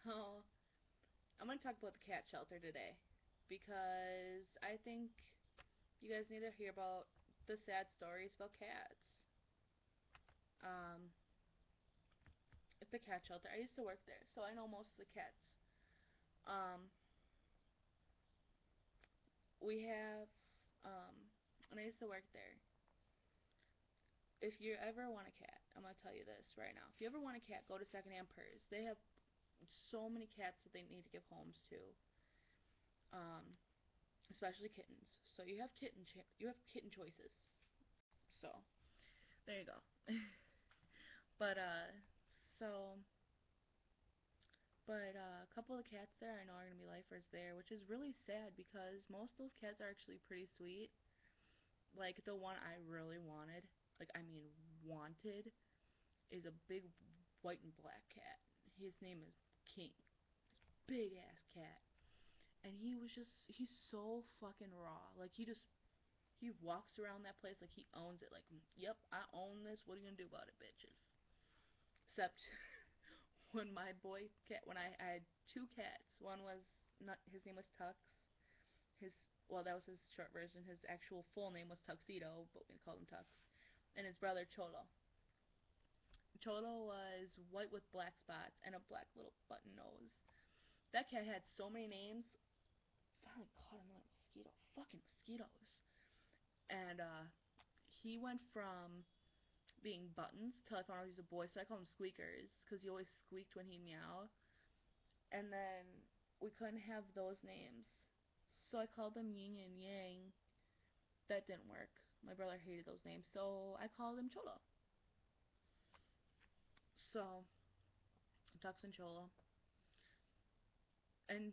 So, I'm going to talk about the cat shelter today because I think you guys need to hear about the sad stories about cats. Um, at the cat shelter, I used to work there, so I know most of the cats. Um, we have, when I used to work there, if you ever want a cat, I'm going to tell you this right now. If you ever want a cat, go to Secondhand Purrs. They have so many cats that they need to give homes to. Especially kittens. So you have kitten choices. So there you go. but so a couple of cats there I know are gonna be lifers there, which is really sad because most of those cats are actually pretty sweet. Like the one I really wanted, like I mean wanted, is a big white and black cat. His name is King. Big ass cat. And he's so fucking raw. Like he walks around that place like he owns it. Like, yep, I own this. What are you gonna do about it, bitches? Except when my boy cat, when I had two cats. One was not his name was Tux. His that was his short version. His actual full name was Tuxedo, but we called him Tux. And his brother Cholo. Cholo was white with black spots and a black little button nose. That cat had so many names. Finally caught another mosquito. Fucking mosquitoes. And he went from being Buttons till I found out he was a boy, so I called him Squeakers because he always squeaked when he meowed. And then we couldn't have those names, so I called them Yin and Yang. That didn't work. My brother hated those names, so I called him Cholo. So Tux and Cholo, and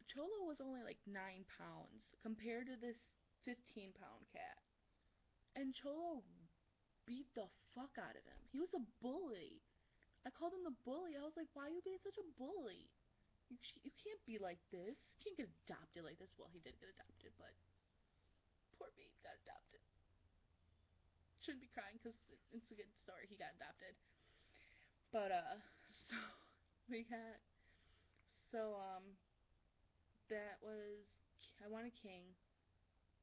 Cholo was only like 9 pounds compared to this 15-pound cat, and Cholo beat the fuck out of him. He was a bully. I called him the bully. I was like, why are you being such a bully? You can't be like this. You can't get adopted like this. Well, he did get adopted, but poor babe got adopted. Shouldn't be crying because it's a good story. He got adopted. But, so, we had, so, that was, I wanted King,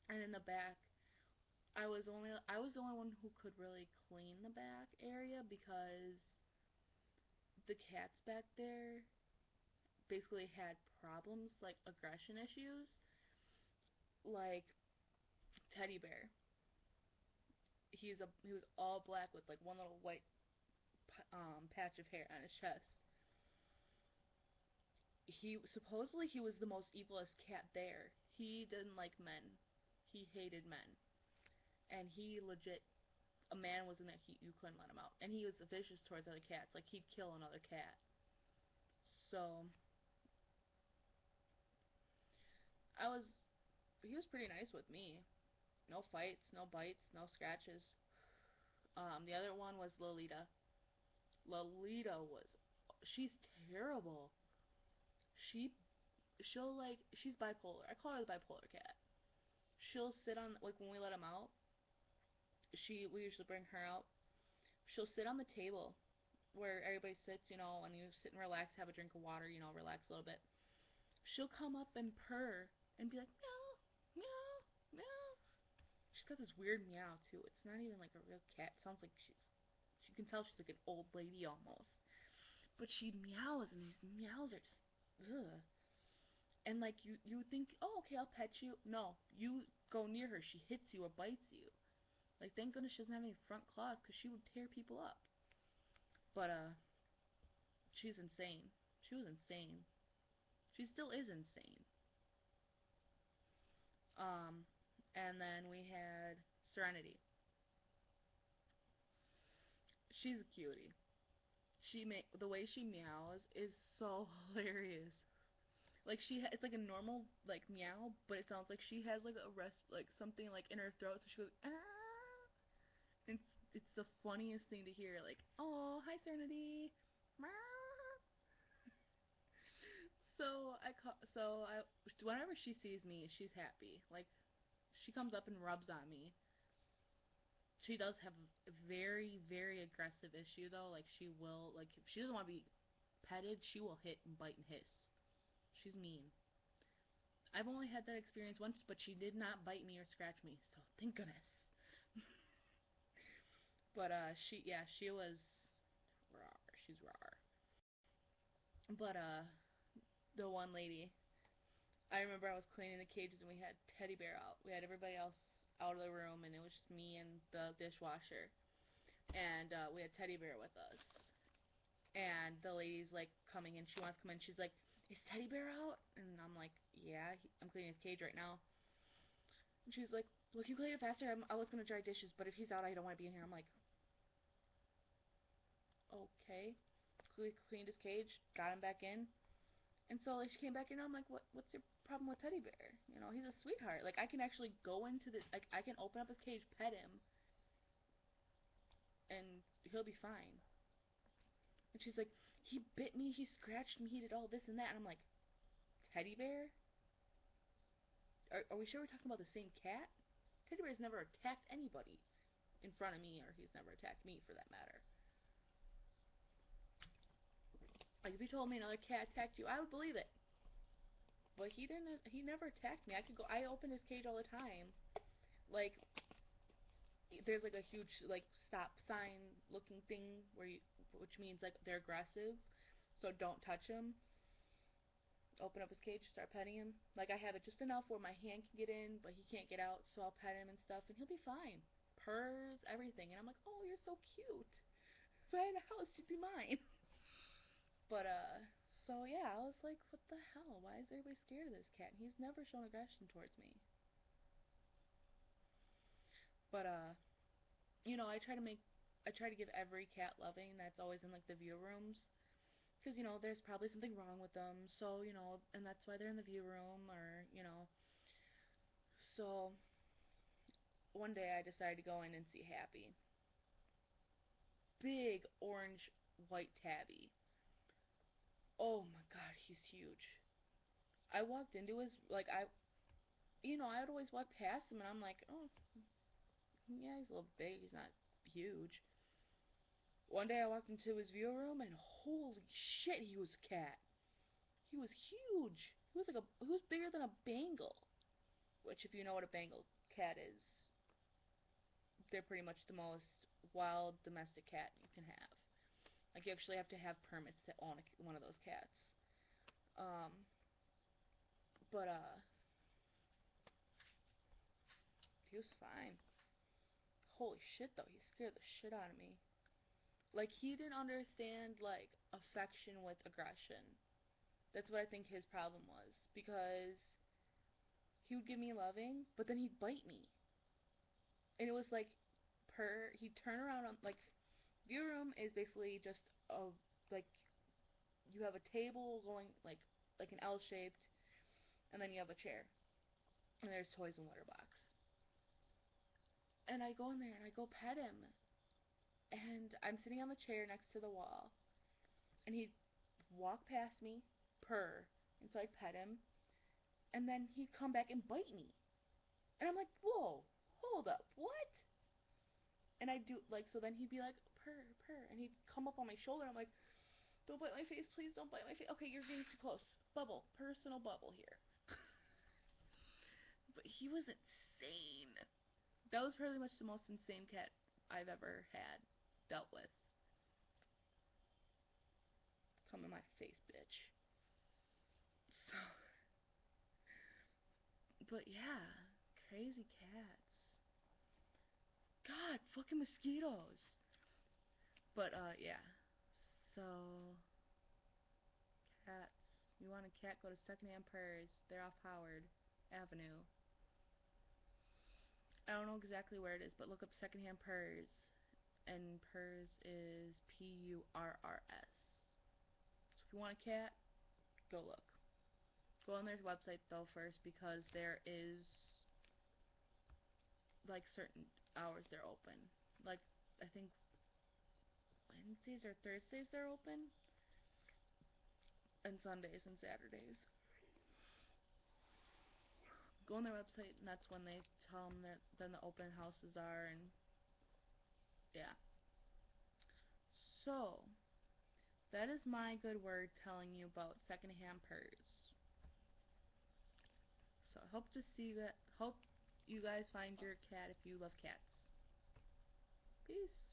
and in the back, I was the only one who could really clean the back area because the cats back there basically had problems, like aggression issues, like Teddy Bear. He was all black with like one little white patch of hair on his chest. He was the most evilest cat there. He didn't like men. He hated men, and he legit a man was in there. You couldn't let him out, and he was vicious towards other cats. Like he'd kill another cat. So I was he was pretty nice with me. No fights, no bites, no scratches. The other one was Lolita. Lolita was she's terrible. She she'll like she's bipolar. I call her the bipolar cat. She'll sit on like when we let him out. We usually bring her out. She'll sit on the table where everybody sits, and you sit and relax, have a drink of water, relax a little bit. She'll come up and purr and be like meow, meow, meow. She's got this weird meow too. It's not even like a real cat. It sounds like you can tell she's like an old lady almost. But she meows and these meows are just ugh. And like you think, oh okay, I'll pet you. No, you go near her, she hits you or bites you. Like thank goodness she doesn't have any front claws because she would tear people up. But she's insane. She was insane. She still is insane. Um, and then we had Serenity. She's a cutie. The way she meows is so hilarious. Like it's like a normal like meow, but it sounds like she has like a like something like in her throat, so she goes ah. It's it's the funniest thing to hear. Like, oh hi Serenity, meow. Whenever she sees me, she's happy. Like she comes up and rubs on me. She does have a very, very aggressive issue though. Like she will, like if she doesn't want to be petted, she will hit and bite and hiss. She's mean. I've only had that experience once, but she did not bite me or scratch me, so thank goodness. But she was rawr. She's rawr. But the one lady, I remember I was cleaning the cages and we had Teddy Bear out. We had everybody else out of the room and it was just me and the dishwasher. And we had Teddy Bear with us. And the lady's like coming in, she wants to come in, she's like, "Is Teddy Bear out?" And I'm like, "Yeah, I'm cleaning his cage right now." And she's like, "Well, can you clean it faster? I was gonna dry dishes, but if he's out, I don't want to be in here." I'm like, "Okay." Cleaned his cage, got him back in. And so like she came back in, and I'm like, what's your problem with Teddy Bear? You know, he's a sweetheart. Like I can actually go into the, like I can open up his cage, pet him, and he'll be fine. And she's like, "He bit me, he scratched me, he did all this and that." And I'm like, "Teddy Bear? Are we sure we're talking about the same cat? Teddy Bear's never attacked anybody in front of me, or he's never attacked me for that matter. Like if you told me another cat attacked you, I would believe it. But he didn't. He never attacked me. I open his cage all the time. Like there's like a huge like stop sign looking thing which means like they're aggressive, so don't touch him. Open up his cage, start petting him. Like I have it just enough where my hand can get in, but he can't get out, so I'll pet him and stuff, and he'll be fine. Purrs, everything, and I'm like, "Oh, you're so cute. If I had a house, you'd be mine." But so yeah, I was like, "What the hell? Why is everybody scared of this cat?" And he's never shown aggression towards me. But you know, I try to give every cat loving that's always in like the view rooms, because you know there's probably something wrong with them, so you know, and that's why they're in the view room, or you know. So one day I decided to go in and see Happy. Big orange white tabby. Oh my god, he's huge. I walked into his, like you know, I would always walk past him and I'm like, "Oh, yeah, he's a little big, he's not huge." One day I walked into his view room and holy shit, he was a cat. He was huge. He was bigger than a Bengal. Which, if you know what a Bengal cat is, they're pretty much the most wild domestic cat you can have. Like you actually have to have permits to own one of those cats. Um, but he was fine. Holy shit, though, he scared the shit out of me. Like he didn't understand like affection with aggression. That's what I think his problem was, because he would give me loving, but then he'd bite me, and it was like he'd turn around on like view room is basically just a like you have a table going like an L shaped, and then you have a chair, and there's toys and litter box. And I go in there and I go pet him, and I'm sitting on the chair next to the wall, and he'd walk past me, purr, and so I'd pet him, and then he'd come back and bite me, and I'm like, "Whoa, hold up, what?" And I'd do like so. Then he'd be like, "Purr, purr," and he'd come up on my shoulder. I'm like, "Don't bite my face, please. Don't bite my face. Okay, you're getting too close. Bubble, personal bubble here." But he was insane. That was pretty much the most insane cat I've ever had dealt with. Come in my face, bitch. So, but yeah, crazy cats. God, fucking mosquitoes. But yeah. So cats. You want a cat? Go to Secondhand Purrs. They're off Howard Avenue. I don't know exactly where it is, but look up Secondhand Purrs, and Purrs is Purrs. So if you want a cat, go look. Go on their website though first, because there is like certain hours they're open. Like I think Wednesdays or Thursdays they're open, and Sundays and Saturdays. Go on their website, and that's when they tell them that then the open houses are, and yeah. So that is my good word telling you about secondhand purrs. So I hope to see you. Hope you guys find your cat if you love cats. Peace.